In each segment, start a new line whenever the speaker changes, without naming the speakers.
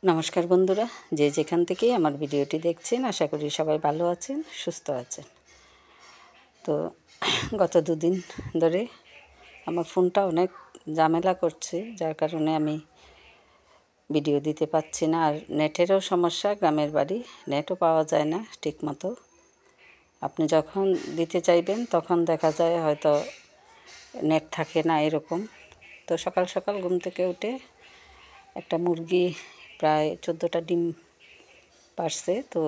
নমস্কার বন্ধুরা, যে যেখান থেকেই আমার ভিডিওটি দেখছেন আশা করি সবাই ভালো আছেন, সুস্থ আছেন। তো গত দুদিন ধরে আমার ফোনটা অনেক ঝামেলা করছে, যার কারণে আমি ভিডিও দিতে পারছি না। আর নেটেরও সমস্যা, গ্রামের বাড়ি, নেটও পাওয়া যায় না ঠিক মতো। আপনি যখন দিতে চাইবেন তখন দেখা যায় হয়তো নেট থাকে না, এরকম। তো সকাল সকাল ঘুম থেকে উঠে একটা মুরগি প্রায় 14টা ডিম পারছে। তো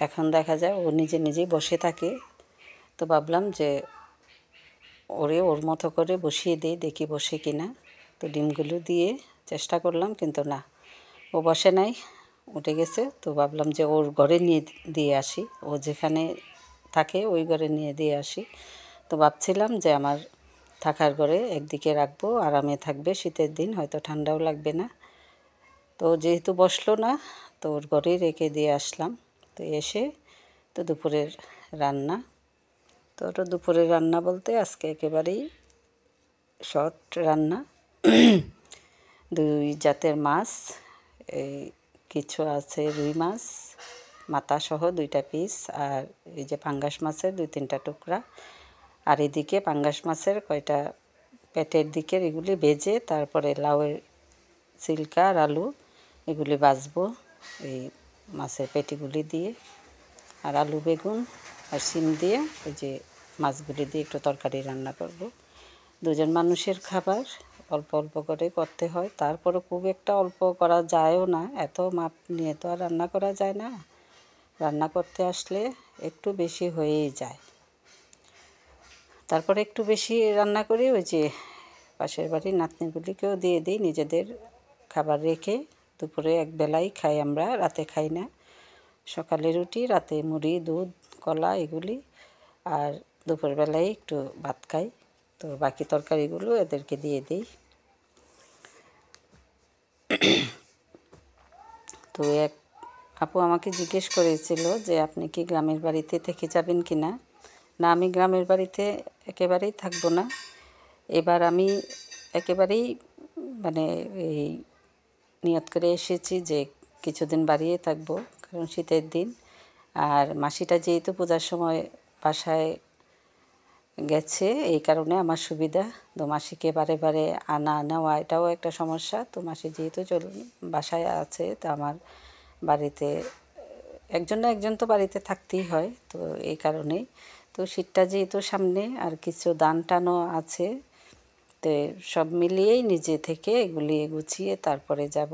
এখন দেখা যায় ও নিজে নিজেই বসে থাকে। তো ভাবলাম যে ওর মতো করে বসিয়ে দিই, দেখি বসে কিনা। তো ডিমগুলো দিয়ে চেষ্টা করলাম, কিন্তু না, ও বসে নাই, উঠে গেছে। তো ভাবলাম যে ওর ঘরে নিয়ে দিয়ে আসি, ও যেখানে থাকে ওই ঘরে নিয়ে দিয়ে আসি। তো ভাবছিলাম যে আমার থাকার ঘরে একদিকে রাখবো, আরামে থাকবে, শীতের দিন হয়তো ঠান্ডাও লাগবে না। তো যেহেতু বসলো না, তো ওর ঘরেই রেখে দিয়ে আসলাম। তো এসে তো দুপুরের রান্না। তো ওটা দুপুরের রান্না বলতে আজকে একেবারেই শর্ট রান্না। দুই জাতের মাছ, এই কিছু আছে রুই মাছ মাথাসহ 2টা পিস, আর এই যে পাঙ্গাস মাছের 2-3টা টুকরা। আর এদিকে পাঙ্গাস মাছের কয়টা পেটের দিকের এগুলি ভেজে তারপরে লাউয়ের সিল্কা আর আলু এগুলি ভাজবো এই মাছের পেটিগুলি দিয়ে। আর আলু বেগুন আর শিম দিয়ে ওই যে মাছগুলি দিয়ে একটু তরকারি রান্না করব। দুজন মানুষের খাবার, অল্প অল্প করে করতে হয়। তারপরে খুব একটা অল্প করা যায়ও না, এত মাপ নিয়ে তো আর রান্না করা যায় না। রান্না করতে আসলে একটু বেশি হয়েই যায়। তারপরে একটু বেশি রান্না করি, ওই যে পাশের বাড়ির নাতনিগুলিকেও দিয়ে দিই। নিজেদের খাবার রেখে দুপুরে একবেলাই খাই আমরা, রাতে খাই না। সকালে রুটি, রাতে মুড়ি, দুধ, কলা এগুলি, আর দুপুরবেলায় একটু ভাত খাই। তো বাকি তরকারিগুলো এদেরকে দিয়ে দিই। তো এক আপু আমাকে জিজ্ঞেস করেছিল যে আপনি কি গ্রামের বাড়িতে থেকে যাবেন কি না। না, আমি গ্রামের বাড়িতে একেবারেই থাকবো না। এবার আমি একেবারেই মানে এই নিয়ত করে এসেছি যে কিছুদিন বাড়িয়ে থাকবো, কারণ শীতের দিন। আর মাসিটা যেহেতু পূজার সময় বাসায় গেছে, এই কারণে আমার সুবিধা। তো মাসিকে বারে বারে আনা নেওয়া এটাও একটা সমস্যা। তো মাসি যেহেতু বাসায় আছে, তো আমার বাড়িতে একজন না একজন তো বাড়িতে থাকতেই হয়। তো এই কারণেই তো শীতটা যেহেতু সামনে, আর কিছু দান টানও আছে, তো সব মিলিয়েই নিজে থেকে এগুলি গুছিয়ে তারপরে যাব।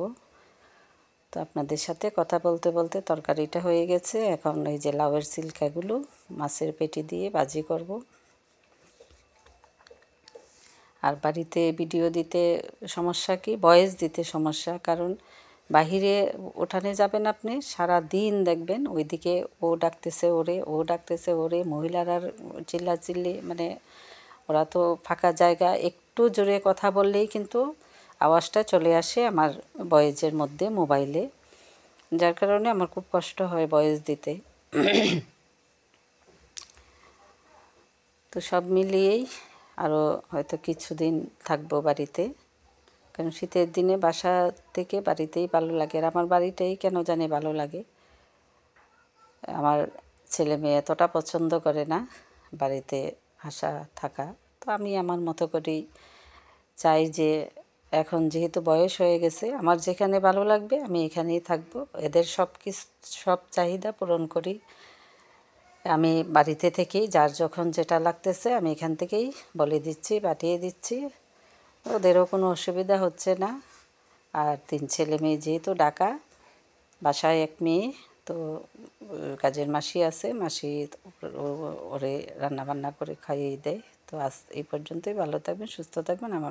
তো আপনাদের সাথে কথা বলতে বলতে তরকারিটা হয়ে গেছে। এখন এই যে লাউয়ের সিল্কাগুলো মাছের পেটি দিয়ে ভাজি করব। আর বাড়িতে ভিডিও দিতে সমস্যা কি, ভয়েস দিতে সমস্যা, কারণ বাহিরে উঠানে যাবেন আপনি, সারা দিন দেখবেন ওইদিকে ও ডাকতেছে ওরে, ও ডাকতেছে ওরে, মহিলারা চিল্লাচিল্লি, মানে ওরা তো ফাঁকা জায়গা, একটু জোরে কথা বললেই কিন্তু আওয়াজটা চলে আসে আমার ভয়েসের মধ্যে মোবাইলে, যার কারণে আমার খুব কষ্ট হয় ভয়েস দিতে। তো সব মিলিয়েই আরও হয়তো কিছুদিন থাকবো বাড়িতে, কারণ শীতের দিনে বাসা থেকে বাড়িতেই ভালো লাগে। আর আমার বাড়িটাই কেন জানি ভালো লাগে। আমার ছেলে মেয়ে এতটা পছন্দ করে না বাড়িতে আসা থাকা। তো আমি আমার মতো করেই চাই যে এখন যেহেতু বয়স হয়ে গেছে, আমার যেখানে ভালো লাগবে আমি এখানেই থাকবো। এদের সব চাহিদা পূরণ করি আমি বাড়িতে থেকেই। যার যখন যেটা লাগতেছে আমি এখান থেকেই বলে দিচ্ছি, পাঠিয়ে দিচ্ছি। ওদেরও কোনো অসুবিধা হচ্ছে না। আর 3 ছেলে মেয়ে যেহেতু ঢাকা, বাসায় এক মেয়ে, তো কাজের মাসি আছে, মাসি ওরে রান্না বান্না করে খাইয়ে দেয়। তো আজ এই পর্যন্তই। ভালো থাকবেন, সুস্থ থাকবেন। আমার